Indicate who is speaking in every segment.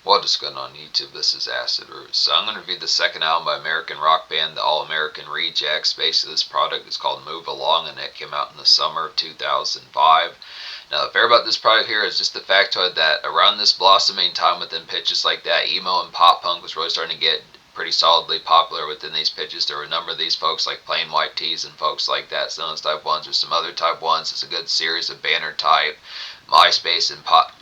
Speaker 1: What is going on YouTube? This is Acid Roots. So I'm going to review the second album by American rock band, the All American Rejects. Basically, this product is called Move Along, and it came out in the summer of 2005. Now, the fair about this product here is just the factoid that around this blossoming time within pitches like that, emo and pop punk was really starting to get pretty solidly popular within these pitches. There were a number of these folks like Plain White Tees and folks like that, some of those type ones or some other type ones. It's a good series of banner type, Myspace and pop.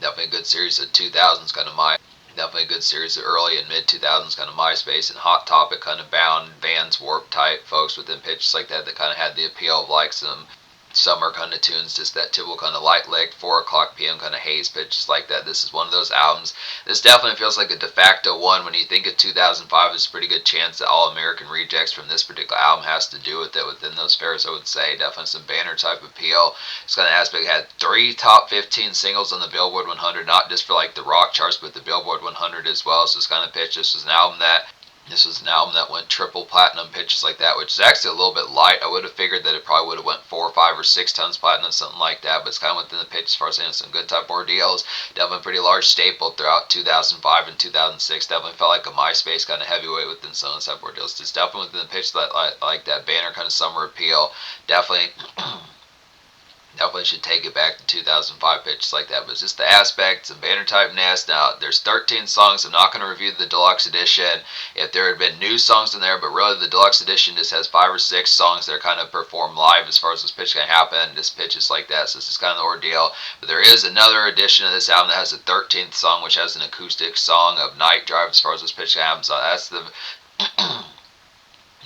Speaker 1: Definitely a good series of 2000s kind of definitely a good series of early and mid 2000s kind of MySpace and Hot Topic kind of bound Vans Warp type folks within pitches like that kind of had the appeal of like some summer kind of tunes, just that typical kind of light licked 4 o'clock p.m. kind of haze pitches like that. This is one of those albums. This definitely feels like a de facto one. When you think of 2005, there's a pretty good chance that All American Rejects from this particular album has to do with it within those fairs, I would say. Definitely some banner type appeal. This kind of aspect had 3 top 15 singles on the Billboard 100, not just for like the rock charts, but the Billboard 100 as well. So this kind of pitch, this was an album that went triple platinum, pitches like that, which is actually a little bit light. I would have figured that it probably would have went 4, 5, or 6 tons platinum, something like that. But it's kind of within the pitch as far as saying some good type ordeals. Definitely a pretty large staple throughout 2005 and 2006. Definitely felt like a MySpace kind of heavyweight within some of those type ordeals. It's definitely within the pitch that like that banner kind of summer appeal. Definitely. Definitely should take it back to 2005 pitches like that, but it's just the aspects and banner type nest. Now, there's 13 songs. I'm not going to review the deluxe edition if there had been new songs in there, but really the deluxe edition just has 5 or 6 songs that are kind of performed live as far as this pitch can happen, just pitches like that, so it's just kind of the ordeal. But there is another edition of this album that has a 13th song, which has an acoustic song of Night Drive as far as this pitch can happen, so that's the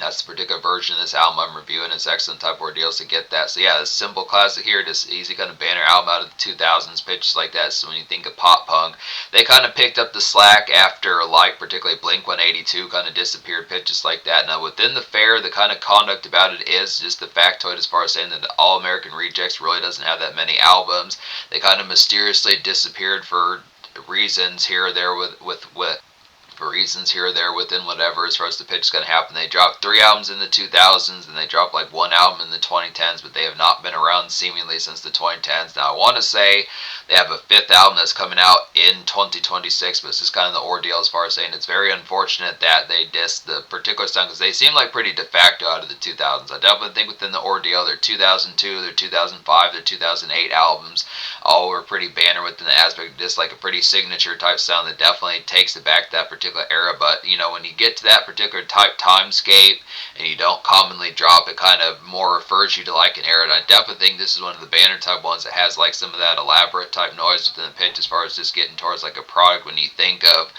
Speaker 1: that's the particular version of this album I'm reviewing. It's excellent type ordeals to get that. So yeah, this simple classic here, this easy kind of banner album out of the 2000s, pitches like that. So when you think of pop punk, they kind of picked up the slack after like particularly Blink-182 kind of disappeared, pitches like that. Now within the fair, the kind of conduct about it is just the factoid as far as saying that the All American Rejects really doesn't have that many albums. They kind of mysteriously disappeared for reasons here or there with for reasons here or there within whatever as far as the pitch is going to happen. They dropped 3 albums in the 2000s and they dropped like 1 album in the 2010s, but they have not been around seemingly since the 2010s. Now I want to say they have a 5th album that's coming out in 2026, but it's just kind of the ordeal as far as saying it's very unfortunate that they dissed the particular song because they seem like pretty de facto out of the 2000s. I definitely think within the ordeal, their 2002, their 2005, their 2008 albums all were pretty banner within the aspect of just like a pretty signature type sound that definitely takes it back to that particular era. But you know, when you get to that particular type timescape and you don't commonly drop, it kind of more refers you to like an era. And I definitely think this is one of the banner type ones that has like some of that elaborate type noise within the pitch as far as just getting towards like a product when you think of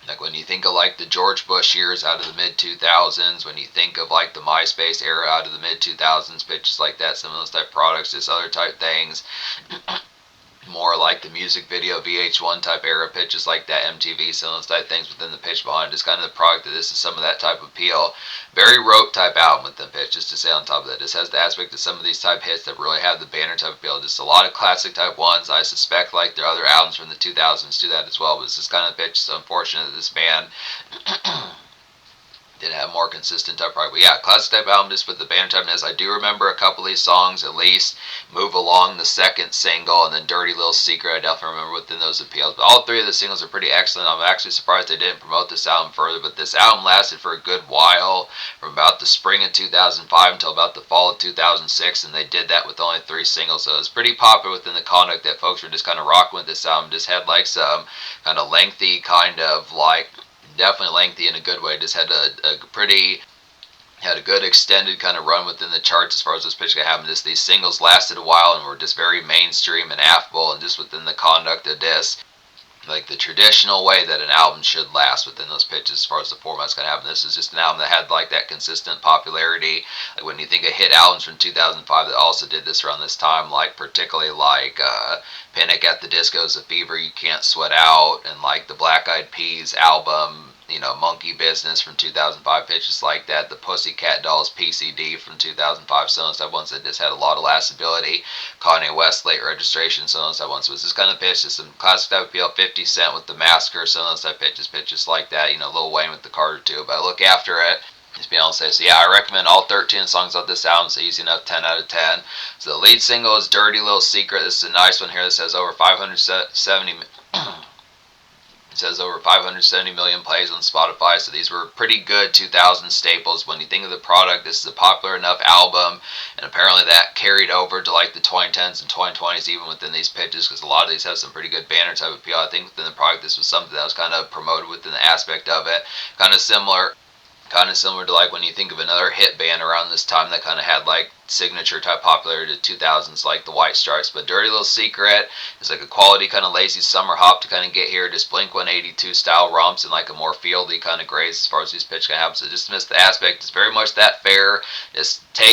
Speaker 1: like when you think of like the George Bush years out of the mid 2000s, when you think of like the MySpace era out of the mid 2000s, pitches like that, some of those type products, just other type things. More like the music video VH1 type era, pitches like that, MTV, some of those type things within the pitch behind it. It's kind of the product that this is some of that type of appeal. Very rote type album within the pitch, just to say on top of that. This has the aspect of some of these type hits that really have the banner type appeal. Just a lot of classic type ones. I suspect like their other albums from the 2000s do that as well, but it's just kind of pitch. It's unfortunate that this band did have more consistent type product. But yeah, classic type album just with the band typeness. I do remember a couple of these songs at least. Move Along, the second single, and then Dirty Little Secret. I definitely remember within those appeals. But all 3 of the singles are pretty excellent. I'm actually surprised they didn't promote this album further. But this album lasted for a good while, from about the spring of 2005 until about the fall of 2006, and they did that with only 3 singles. So it was pretty popular within the conduct that folks were just kind of rocking with this album. Just had like some kind of lengthy kind of like definitely lengthy in a good way. Just had a good extended kind of run within the charts as far as this pitch could happen. Just these singles lasted a while and were just very mainstream and affable, and just within the conduct of this, like the traditional way that an album should last within those pitches as far as the format's going to happen. This is just an album that had like that consistent popularity. Like when you think of hit albums from 2005 that also did this around this time, like particularly like Panic at the Disco's A Fever You Can't Sweat Out, and like the Black Eyed Peas album, you know, Monkey Business from 2005, pitches like that. The Pussycat Dolls PCD from 2005, some of those type ones that just had a lot of lastability. Kanye West Late Registration, some of those type ones. So it's this kind of pitch, just some classic type appeal. 50 Cent with The Massacre, some of those type pitches like that. You know, Lil Wayne with the Carter 2. But I look after it. Just be able to say, so yeah, I recommend all 13 songs of this album. It's easy enough, 10 out of 10. So the lead single is Dirty Little Secret. This is a nice one here. This has over 570 It says over 570 million plays on Spotify, so these were pretty good 2000 staples. When you think of the product, this is a popular enough album, and apparently that carried over to like the 2010s and 2020s even within these pitches, because a lot of these have some pretty good banner type appeal. I think within the product this was something that was kind of promoted within the aspect of it. Kind of similar to like when you think of another hit band around this time that kind of had like signature type popularity to 2000s, like the White Stripes. But Dirty Little Secret is like a quality kind of lazy summer hop to kind of get here. Just Blink 182 style romps and like a more fieldy kind of grace as far as these pitch kind of happen. So just miss the aspect. It's very much that fair.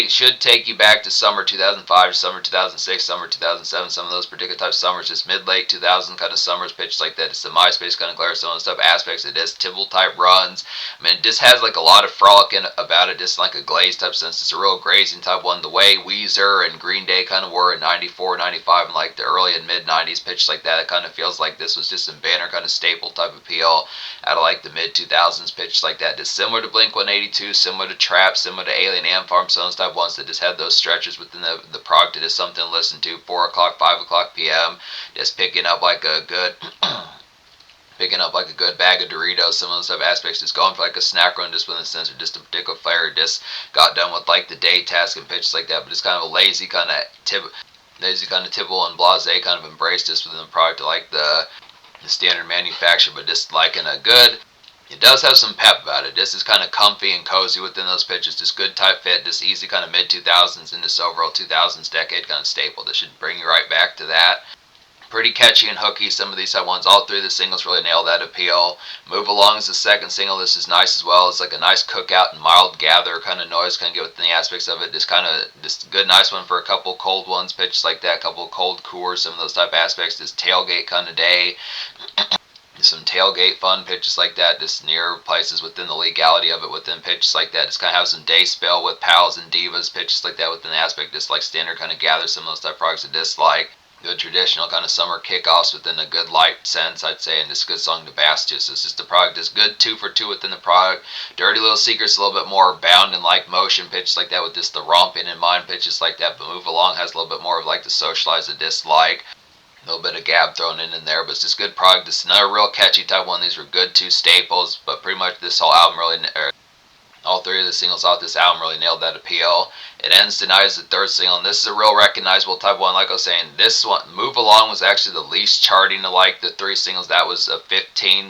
Speaker 1: Should take you back to summer 2005, summer 2006, summer 2007. Some of those particular type summers, just mid-late 2000 kind of summers pitched like that. It's the Myspace kind of glare, some of the stuff aspects. It is Tibble type runs. I mean, it just has like a lot of frolic about it, just like a glaze type sense. It's a real grazing type one. The way Weezer and Green Day kind of were in 94, 95, and like the early and mid 90s pitched like that. It kind of feels like this was just a banner kind of staple type appeal out of like the mid 2000s pitched like that. Just similar to Blink 182, similar to Trap, similar to Alien Ant Farm, some of those type ones that just had those stretches within the product. It is something to listen to 4 o'clock, 5 o'clock p.m. Just picking up like a good bag of Doritos, some of those type aspects, just going for like a snack run just with a sense of just a particular flavor. Just got done with like the day task and pitches like that, but it's kind of a lazy kind of typical and blasé kind of embrace just within the product, like the standard manufacturer, but just like in a good. It does have some pep about it. This is kind of comfy and cozy within those pitches. Just good type fit, just easy kind of mid 2000s into this overall 2000s decade kind of staple. This should bring you right back to that. Pretty catchy and hooky. Some of these ones, all three of the singles really nail that appeal. Move Along is the second single. This is nice as well. It's like a nice cookout and mild gather kind of noise, kind of get within the aspects of it. Just a good nice one for a couple cold ones, pitches like that, a couple cold coors, some of those type aspects. This tailgate kind of day. Some tailgate fun pitches like that, just near places within the legality of it, within pitches like that. Just kind of have some day spell with pals and divas, pitches like that within the aspect, just like standard kind of gather some of those type products that just like good traditional kind of summer kickoffs within a good light sense, I'd say, and just a good song to bask to. So it's just the product is good 2 for 2 within the product. Dirty Little Secret's a little bit more bound in like motion pitches like that with just the romping in mind pitches like that, but Move Along has a little bit more of like the socialize a dislike. A little bit of gab thrown in there, but it's just good product. It's another real catchy type one. These were good 2 staples, but pretty much this whole album really, all 3 of the singles off this album really nailed that appeal. It Ends Tonight is the 3rd single, and this is a real recognizable type one. Like I was saying, this one, Move Along, was actually the least charting of like the 3 singles. That was a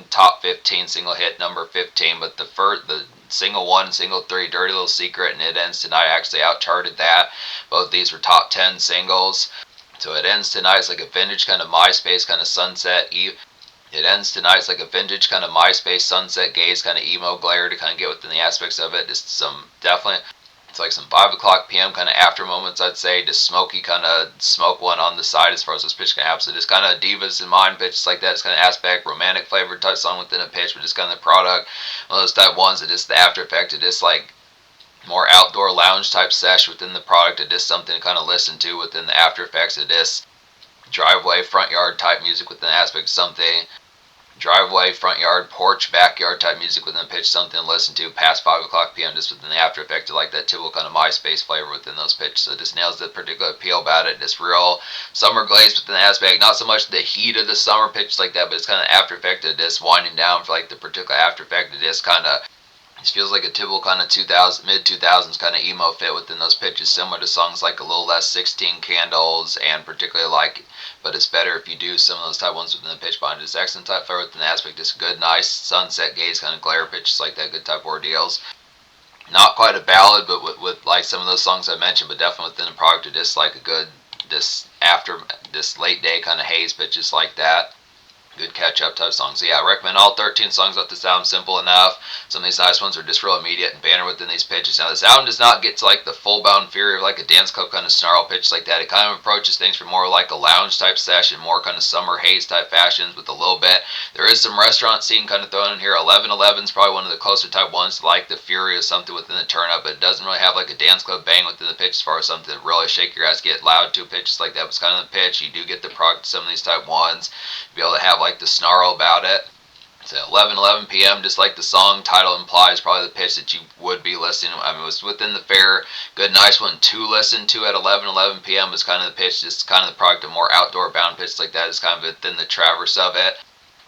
Speaker 1: top 15 single hit, number 15, but the single 1 and single 3, Dirty Little Secret and It Ends Tonight, actually out-charted that. Both these were top 10 singles. So It Ends Tonight is like a vintage kind of Myspace kind of sunset. It Ends Tonight is like a vintage kind of Myspace sunset gaze kind of emo glare to kind of get within the aspects of it. Just some definitely, it's like some 5 o'clock p.m. kind of after moments, I'd say. Just smoky kind of smoke one on the side as far as this pitch can happen. So just kind of divas in mind pitches like that. It's kind of aspect, romantic flavored type song within a pitch, but just kind of the product. One of those type ones that just the after effect of just like more outdoor lounge type sesh within the product. It is something to kind of listen to within the after effects of this driveway, front yard type music within the aspect of something. Driveway, front yard, porch, backyard type music within the pitch, something to listen to past 5 o'clock p.m. just within the after effect of like that typical kind of MySpace flavor within those pitches. So it just nails the particular appeal about it. It's real summer glaze within the aspect, not so much the heat of the summer pitch like that, but it's kind of after effect of this winding down for like the particular after effect of this kind of. It feels like a typical kind of mid 2000s kind of emo fit within those pitches, similar to songs like A Little Less, 16 Candles, and particularly like But It's Better If You Do, some of those type ones within the pitch behind. Just excellent type flavor within the aspect, just good, nice sunset gaze kind of glare pitches like that, good type ordeals. Not quite a ballad, but with like some of those songs I mentioned, but definitely within the product of just like a good, this late day kind of haze pitches like that. Good catch-up type songs. So yeah, I recommend all 13 songs off this album. Simple enough. Some of these nice ones are just real immediate and banner within these pitches. Now, this album does not get to like the full-bound fury of like a dance club kind of snarl pitch like that. It kind of approaches things from more like a lounge type session, more kind of summer haze type fashions with a little bit. There is some restaurant scene kind of thrown in here. 1111 is probably one of the closer type ones to like the fury of something within the turn-up, but it doesn't really have like a dance club bang within the pitch as far as something that really shake your ass, get loud to pitches like that. But it's kind of the pitch. You do get the product to some of these type ones. Be able to have like the snarl about it. So 11:11 p.m. just like the song title implies, probably the pitch that you would be listening. I mean, it was within the fair, good, nice one to listen to at 11:11 p.m. is kind of the pitch, just kind of the product of more outdoor bound pitch like that is kind of within the traverse of it.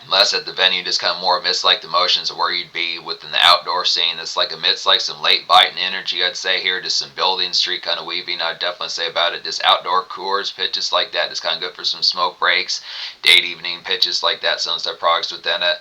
Speaker 1: Less at the venue, just kind of more amidst like the motions of where you'd be within the outdoor scene. It's like amidst like some late biting energy, I'd say here, just some building street kind of weaving. I'd definitely say about it. Just outdoor coolers, pitches like that, just kind of good for some smoke breaks, date evening pitches like that. Some stuff products within it.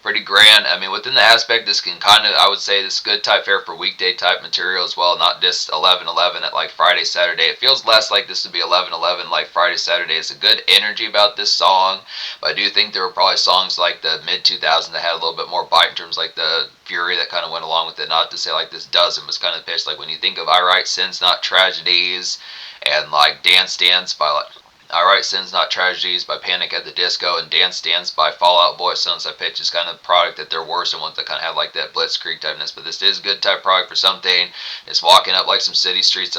Speaker 1: Pretty grand. I mean, within the aspect, this can kind of, I would say, this is good type fare for weekday type material as well, not just 11:11 at like Friday, Saturday. It feels less like this would be 11:11 like Friday, Saturday. It's a good energy about this song, but I do think there were probably songs like the mid 2000s that had a little bit more bite in terms like the fury that kind of went along with it. Not to say like this doesn't, but it's kind of pitched like when you think of I Write Sins Not Tragedies and like Dance Dance by like I Write Sins Not Tragedies by Panic at the Disco and Dance Dance by Fall Out Boy. Sunset Pitch is kind of the product that they're worse than ones that kind of have like that blitzkrieg typeness. But this is a good type product for something. It's walking up like some city streets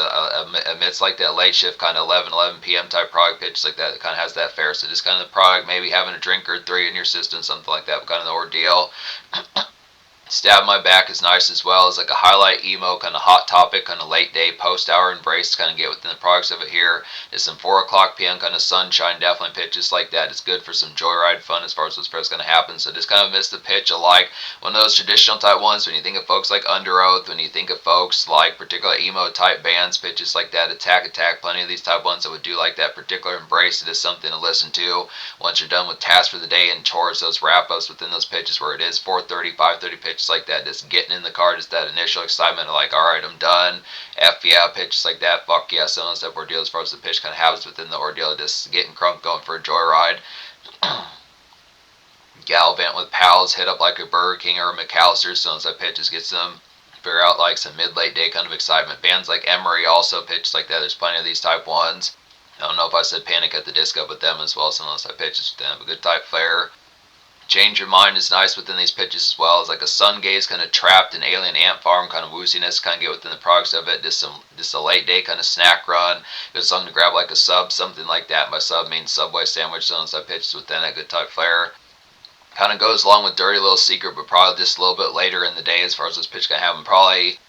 Speaker 1: amidst like that late shift kind of 11 p.m. type product pitch like that. It kind of has that fare. So just kind of the product, maybe having a drink or three in your system, something like that. Kind of the ordeal. Stab My Back is nice as well. It's like a highlight emo, kind of hot topic, kind of late day, post hour embrace, kind of get within the products of it here. It's some 4 o'clock p.m. kind of sunshine, definitely pitches like that. It's good for some joyride fun as far as what's going to happen. So just kind of miss the pitch of like one of those traditional type ones. When you think of folks like Under Oath, when you think of folks like particular emo type bands, pitches like that, Attack, plenty of these type ones that would do like that particular embrace. It is something to listen to once you're done with tasks for the day and chores, those wrap ups within those pitches where it is 4:30, 5:30 pitches like that, just getting in the car, just that initial excitement of like, all right, I'm done. F yeah, pitches like that, fuck yeah, some of the stuff ordeal as far as the pitch kind of happens within the ordeal, just getting crunk going for a joyride. Gallivant with pals, hit up like a Burger King or a McAllister, some of that pitches gets them figure out like some mid-late day kind of excitement. Bands like Emery also pitch like that. There's plenty of these type ones. I don't know if I said Panic at the Disco, but them as well. Some of those type pitches with them. A good type flair. Change Your Mind is nice within these pitches as well. It's like a sun gaze kind of trapped in alien ant farm kind of wooziness, kind of get within the products of it. Just a late day kind of snack run. Good song to grab like a sub, something like that. By sub means Subway sandwich. Some of those type pitches within a good type flair. Kind of goes along with Dirty Little Secret, but probably just a little bit later in the day as far as this pitch can happen. Probably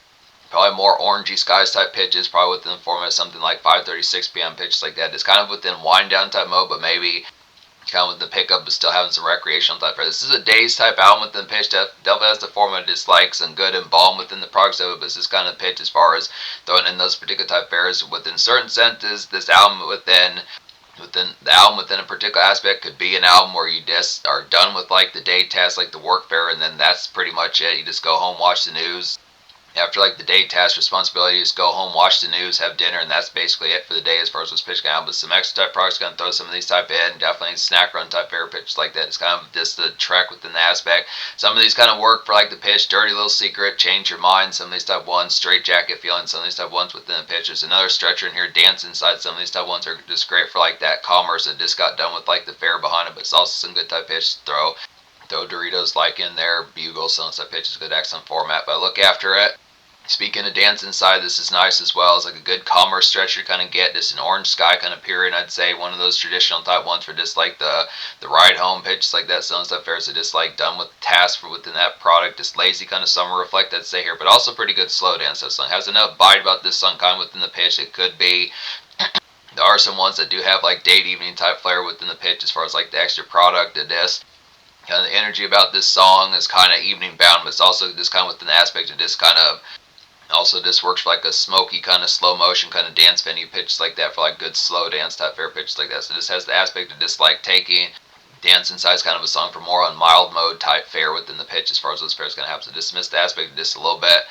Speaker 1: more orangey skies type pitches, probably within the format of something like 5:36 p.m. pitches like that. It's kind of within wind down type mode, but maybe kind of with the pickup, but still having some recreational type. This is a days type album within the pitch. Definitely has the format just like some good embalm within the products of it, but it's this kind of pitch as far as throwing in those particular type fares within certain senses. This album within the album within a particular aspect could be an album where you just are done with like the day task, like the work fair, and then that's pretty much it. You just go home, watch the news. After like the day task responsibility, just go home, watch the news, have dinner, and that's basically it for the day as far as what's pitch going. But some extra type products going to throw some of these type in. Definitely snack run type fair pitches like that. It's kind of just the trek within the aspect. Some of these kind of work for like the pitch, Dirty Little Secret, Change Your Mind. Some of these type ones, Straight Jacket Feeling. Some of these type ones within the pitch. There's another stretcher in here, Dance Inside. Some of these type ones are just great for like that commerce that just got done with like the fair behind it. But it's also some good type pitch to throw Doritos like in there, Bugle. Some of these type pitches, good excellent format. But look after it. Speaking of Dance Inside, this is nice as well. It's like a good commerce stretcher kind of get. Just an orange sky kind of period. I'd say one of those traditional type ones for just like the ride home pitches like that. Some stuff there. So just like done with tasks for within that product. Just lazy kind of summer reflect, I'd say here. But also pretty good slow dance. That song has enough bite about this song kind of within the pitch. It could be. There are some ones that do have like date evening type flair within the pitch as far as like the extra product of this. Kind of the energy about this song is kind of evening bound, but it's also just kind of within the aspect of this kind of. Also, this works for like a smoky kind of slow motion kind of dance venue pitch like that for like good slow dance type fair pitches like that. So this has the aspect of just like taking Dance Inside kind of a song for more on mild mode type fare within the pitch as far as those fares going to happen. So dismiss the aspect of this a little bit.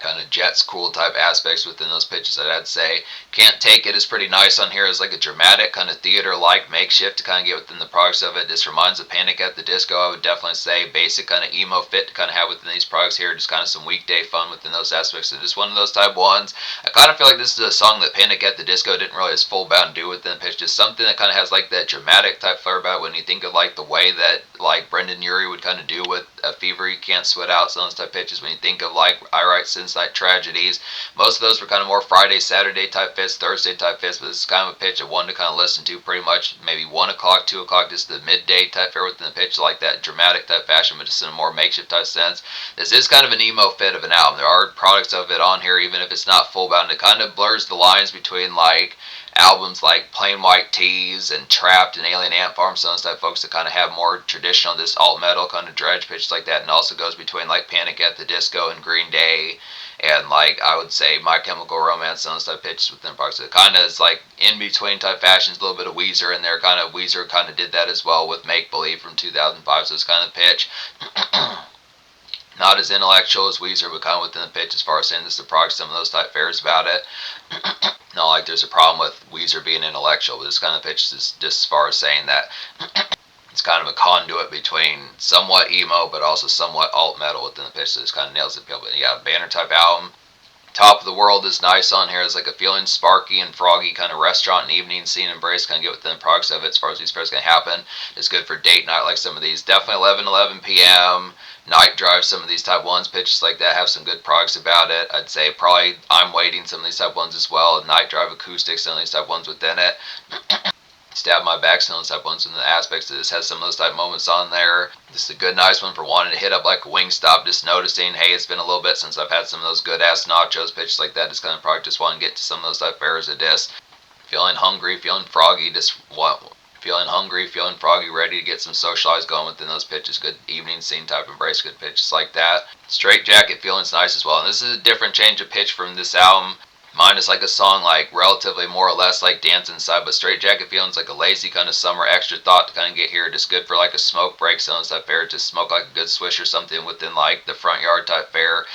Speaker 1: Kind of Jets cool type aspects within those pitches that I'd say. Can't Take It is pretty nice on here as like a dramatic kind of theater like makeshift to kind of get within the products of it. This reminds of Panic at the Disco. I would definitely say basic kind of emo fit to kind of have within these products here. Just kind of some weekday fun within those aspects. So just one of those type ones. I kind of feel like this is a song that Panic at the Disco didn't really as full bound do within the pitch. Just something that kind of has like that dramatic type flair about it when you think of like the way that like Brendan Urie would kind of do with A Fever You Can't Sweat Out. Some of those type pitches when you think of like I Write Sins Valentine's night tragedies. Most of those were kind of more Friday, Saturday type fits, Thursday type fits, but this is kind of a pitch of one to kind of listen to pretty much maybe 1 o'clock, 2 o'clock, just the midday type fare within the pitch, like that dramatic type fashion, but just in a more makeshift type sense. This is kind of an emo fit of an album. There are products of it on here, even if it's not full bound. It kind of blurs the lines between like albums like Plain White Tees and Trapped and Alien Ant Farm, some of those type of folks that kind of have more traditional, this alt metal kind of dredge pitch like that, and also goes between like Panic at the Disco and Green Day, and like I would say My Chemical Romance, some of those type of pitches within products. It kind of is like in between type fashions, a little bit of Weezer in there. Kind of Weezer kind of did that as well with Make Believe from 2005, so it's kind of pitch. Not as intellectual as Weezer, but kind of within the pitch as far as saying this is the product, some of those type fares about it. Not like there's a problem with Weezer being intellectual, but this kind of pitch is just as far as saying that it's kind of a conduit between somewhat emo, but also somewhat alt metal within the pitch, so this kind of nails it. But yeah, banner type album. Top of the World is nice on here. It's like a feeling sparky and froggy kind of restaurant and evening scene embrace. Kind of get within the products of it as far as these pairs going to happen. It's good for date night like some of these. Definitely 11 p.m. Night drive, some of these type ones, pitches like that have some good products about it. I'd say probably I'm Waiting, some of these type ones as well. Night drive acoustics, some of these type ones within it. Stab My Back, some of those type ones in the aspects of this has some of those type moments on there. This is a good nice one for wanting to hit up like a Wingstop, just noticing, hey, it's been a little bit since I've had some of those good ass nachos, pitches like that. This kind of product, just want to get to some of those type fares of this. Feeling hungry, feeling froggy, just feeling hungry, feeling froggy, ready to get some socialized going within those pitches. Good evening scene type embrace, good pitches like that. Straight Jacket feeling's nice as well. And this is a different change of pitch from this album. Mine is like a song like relatively more or less like Dance Inside, but Straight Jacket Feeling's like a lazy kind of summer extra thought to kind of get here. Just good for like a smoke break, some type fare. Just smoke like a good swish or something within like the front yard type fare,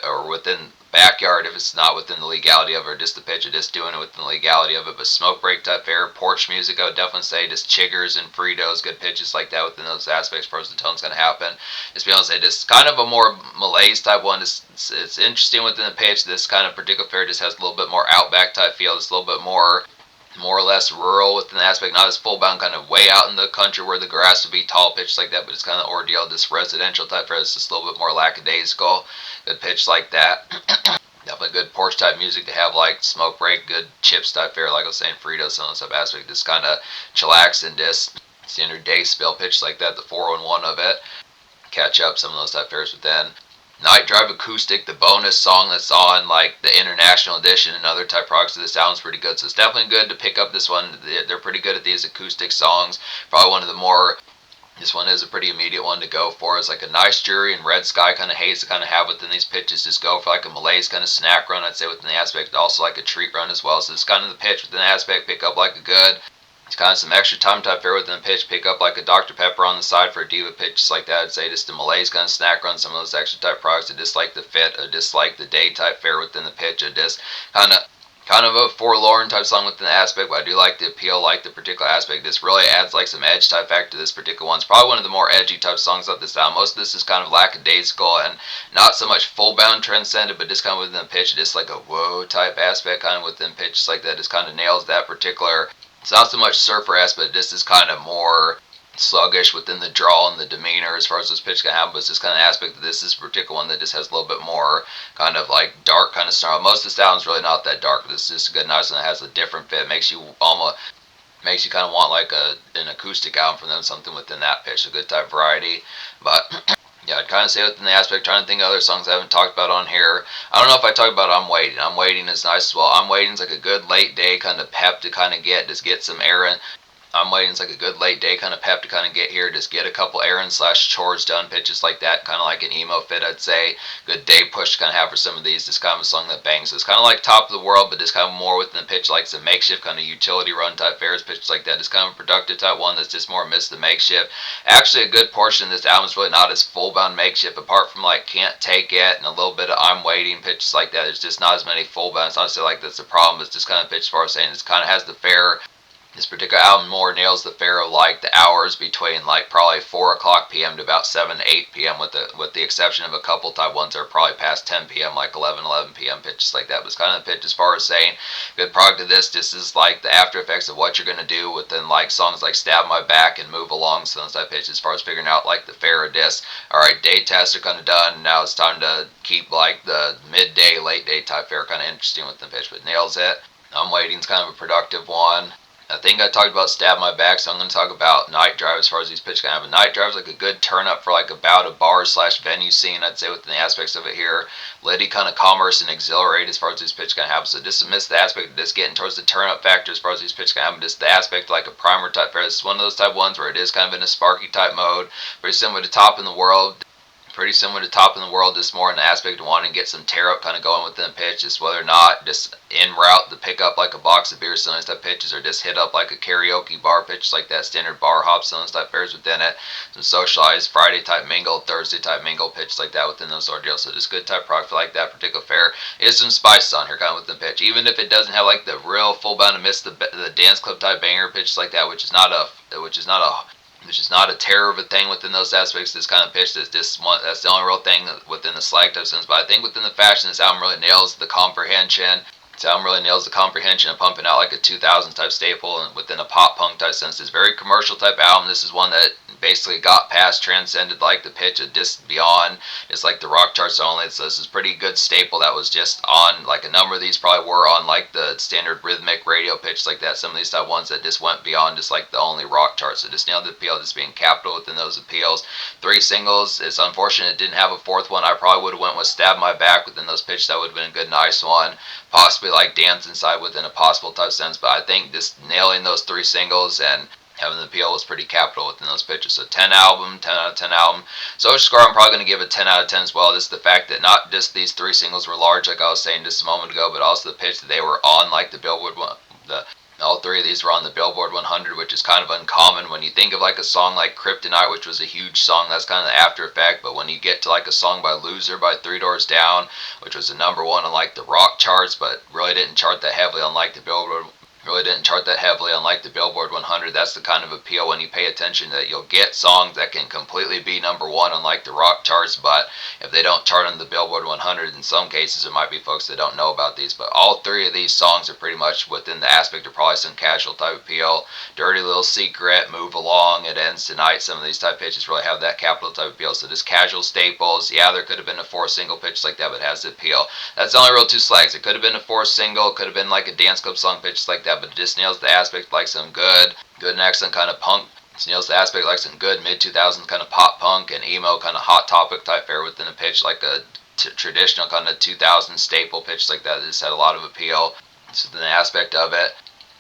Speaker 1: or within backyard if it's not within the legality of it, or just the pitch of just doing it within the legality of it. But smoke break type fare, porch music, I would definitely say just Chiggers and Fritos, good pitches like that within those aspects. First the tone's going to happen. Just be able to say just kind of a more malaise type one. It's interesting within the pitch. This kind of particular fare just has a little bit more outback type feel. It's a little bit more or less rural within the aspect, not as full bound kind of way out in the country where the grass would be tall pitch like that, but it's kind of ordeal, this residential type fare. It's just a little bit more lackadaisical, good pitch like that. Definitely good porch type music to have like smoke break, good chips type fare, like I was saying, Fritos, some of those type aspect, just kind of chillax and just standard day spill pitch like that, the 4-in-1 of it. Catch up some of those type fares within. Night Drive Acoustic, the bonus song that's on like the International Edition and other type products of this album's pretty good. So it's definitely good to pick up this one. They're pretty good at these acoustic songs. Probably one of the more, this one is a pretty immediate one to go for. It's like a nice Jury and Red Sky kind of haze to kind of have within these pitches. Just go for like a malaise kind of snack run, I'd say, within the aspect. Also like a treat run as well. So it's kind of the pitch within the aspect. Pick up like a good, it's kind of some extra time type fare within the pitch. Pick up like a Dr. Pepper on the side for a diva pitch, just like that. I'd say just a malaise kind of snack run, some of those extra type products that just like the fit, or just like the day type fare within the pitch, or just kind of a forlorn type song within the aspect, but I do like the appeal, like the particular aspect. This really adds like some edge type factor to this particular one. It's probably one of the more edgy type songs of this album. Most of this is kind of lackadaisical and not so much full bound transcendent, but just kind of within the pitch, just like a whoa type aspect kind of within pitches like that. Just kind of nails that particular. It's not so much surfer aspect, this is kind of more sluggish within the draw and the demeanor as far as this pitch can happen, but it's this kind of aspect that this is a particular one that just has a little bit more kind of like dark kind of style. Most of this album's really not that dark, but this is just a good nice one that has a different fit. Makes you kind of want like an acoustic album from them, something within that pitch, a good type variety. But yeah, I'd kind of say within the aspect, trying to think of other songs I haven't talked about on here. I don't know if I talked about I'm Waiting. I'm Waiting is nice as well. I'm Waiting is like a good late day kind of pep to kind of just get some errand. I'm Waiting is like a good late day kind of pep to kind of get here, just get a couple errands / chores done, pitches like that, kind of like an emo fit, I'd say. Good day push to kind of have for some of these, just kind of a song that bangs. So it's kind of like Top of the World, but just kind of more within the pitch, like some makeshift kind of utility run type fares, pitches like that. Just kind of a productive type one that's just more amidst the makeshift. Actually, a good portion of this album is really not as full bound makeshift, apart from like Can't Take It and a little bit of I'm Waiting, pitches like that. There's just not as many full bounds. Not to say like that's a problem, but it's just kind of pitch as far as saying it kind of has the fair This particular album more nails the Pharaoh like the hours between like probably 4 o'clock p.m. to about 7 8 p.m. with the exception of a couple type ones that are probably past 10 p.m. like 11 p.m. pitches like that. But it's kind of the pitch as far as saying good product of this. This is like the after effects of what you're gonna do within like songs like Stab My Back and Move Along. So those type pitch as far as figuring out like the Pharaoh disc. All right, day tests are kind of done. Now it's time to keep like the midday, late day type Pharaoh kind of interesting with the pitch, but nails it. I'm waiting. It's kind of a productive one. I think I talked about Stab My Back, so I'm going to talk about Night Drive as far as these pitches can have. A Night Drive is like a good turn up for like about a bar slash venue scene, I'd say, within the aspects of it here. Litty kind of commerce and exhilarate as far as these pitches can have. So just to miss the aspect of this getting towards the turn up factor as far as these pitches can have. Just the aspect like a primer type fair. This is one of those type ones where it is kind of in a sparky type mode. Very similar to Top in the World. Pretty similar to Top in the World, just more in the aspect of wanting to get some tear up kind of going within the pitch, just whether or not just en route to pick up like a box of beer, some of those type pitches, or just hit up like a karaoke bar pitch like that, standard bar hop, some of those type fares within it, some socialized Friday type mingle, Thursday type mingle pitch like that within those ordeals. So just good type product for like that particular fare. Is some spice on here kind of within the pitch, even if it doesn't have like the real full bound to miss the dance club type banger pitches like that, which is not a terror of a thing within those aspects. This kind of pitch, this one, that's the only real thing within the slag type sense. But I think within the fashion, this album really nails the comprehension. This album really nails the comprehension of pumping out like a 2000 type staple and within a pop punk type sense. It's a very commercial type album. This is one that basically got past, transcended like the pitch of just beyond. It's like the rock charts only. So this is pretty good staple that was just on like a number of these probably were on like the standard rhythmic radio pitch like that. Some of these type ones that just went beyond just like the only rock charts. So just nailed the appeal, just being capital within those appeals. 3 singles. It's unfortunate it didn't have a fourth one. I probably would have went with Stab My Back within those pitches. That would have been a good nice one. Possibly like Dance Inside within a possible type sense, but I think just nailing those 3 singles and having the appeal was pretty capital within those pitches. So 10 album, 10 out of 10 album. So score, I'm probably going to give it 10 out of 10 as well. Just the fact that not just these 3 singles were large, like I was saying just a moment ago, but also the pitch that they were on like the Billboard one. All 3 of these were on the Billboard 100, which is kind of uncommon when you think of like a song like Kryptonite, which was a huge song. That's kind of the after effect. But when you get to like a song by Loser by 3 Doors Down, which was the number 1 on like the rock charts, but really didn't chart that heavily on like the Billboard. Unlike the Billboard 100. That's the kind of appeal when you pay attention that you'll get songs that can completely be number 1 on like the rock charts, but if they don't chart on the Billboard 100, in some cases there might be folks that don't know about these. But all 3 of these songs are pretty much within the aspect of probably some casual type appeal. Dirty Little Secret, Move Along, It Ends Tonight. Some of these type pitches really have that capital type appeal. So just casual staples. Yeah, there could have been a 4 single pitch like that, but it has the appeal. That's the only real 2 slags. It could have been a 4 single. It could have been like a dance club song pitch like that, but it just nails the aspect like some good and excellent kind of punk. It nails the aspect like some good mid 2000s kind of pop punk and emo kind of hot topic type fare within a pitch like a traditional kind of 2000 staple pitch like that. It just had a lot of appeal. So the aspect of it.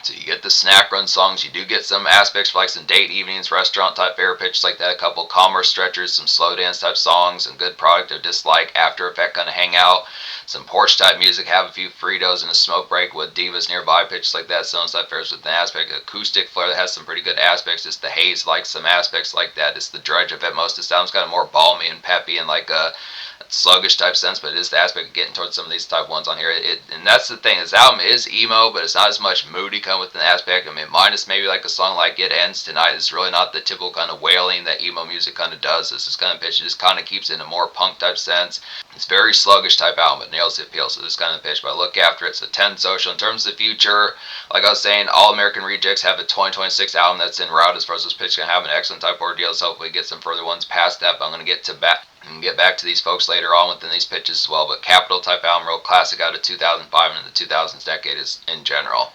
Speaker 1: So you get the snack run songs. You do get some aspects for like some date evenings, restaurant type fare pitches like that. A couple commerce stretchers, some slow dance type songs, and good product of just like after effect kind of hangout. Some porch type music, have a few Fritos and a smoke break with divas nearby pitches like that. Some type fares with an aspect. Acoustic flair that has some pretty good aspects. Just the haze like some aspects like that. It's the dredge of it. Most of the sounds kind of more balmy and peppy and like a sluggish type sense, but it is the aspect of getting towards some of these type ones on here. And that's the thing. This album is emo, but it's not as much moody kind of with an aspect. I mean, minus maybe like a song like It Ends Tonight. It's really not the typical kind of wailing that emo music kind of does. This is kind of pitch. It just kind of keeps it in a more punk type sense. It's very sluggish type album, but nails the appeal. So this kind of pitch, but I look after it. So 10 social. In terms of the future, like I was saying, All American Rejects have a 2026 album that's en route as far as this pitch can have an excellent type ordeal. So hopefully get some further ones past that. But I'm going to get back to these folks later on within these pitches as well. But capital type album, real classic out of 2005 and the 2000s decade is in general.